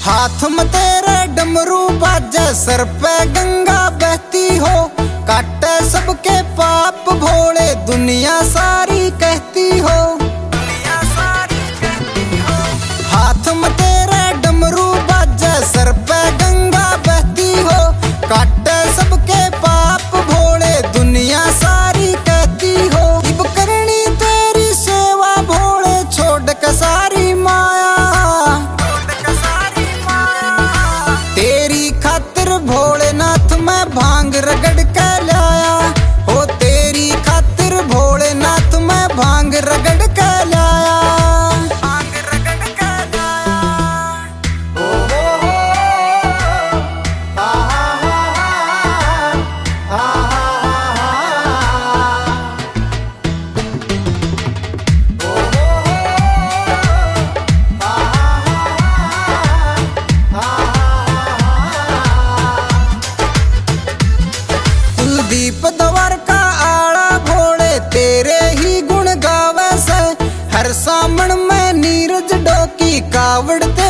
हाथ में तेरे डमरू बाजे, सर पे गंगा बहती हो, काटे सबके पाप भोले, दुनिया सारी कहती हो। हाथ में तेरे डमरू बाजे, सर पे गंगा बहती हो, काटे सबके पाप भोले, दुनिया सारी कहती हो। इब करनी तेरी सेवा भोले, छोड़ के सारी माया, तेरी खातिर भोलेनाथ मैं भांग रगड़ के लाया हो, तेरी खातिर भोलेनाथ मैं भांग रगड़ के लाया। दीप द्वार का आड़ा भोले, तेरे ही गुण गावे से, हर सामण में नीरज डोकी कावड़ ते